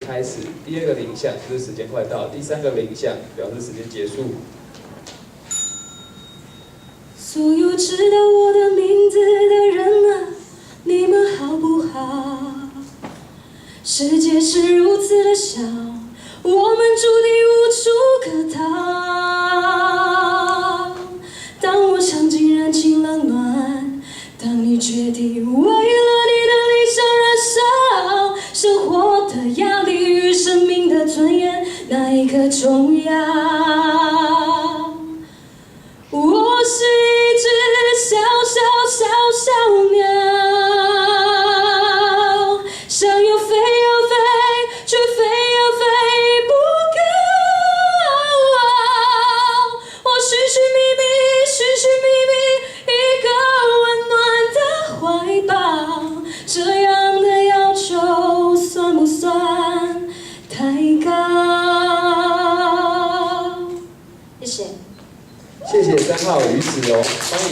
开始，第2个铃响就是时间快到，第3个铃响表示时间结束。所有知道我的名字的人啊，你们好不好？世界是如此的小，我们注定无处可逃。当我尝尽人情冷暖，当你决定为了你的理想燃烧，生活的压力与生命的尊严，哪一个重要？我是一只小小小小鸟，想要飞又飞，却飞又飞不高。我寻寻觅觅，寻寻觅觅一个温暖的怀抱，这样的要求算不算太高？谢谢。谢谢3号于子荣，欢迎。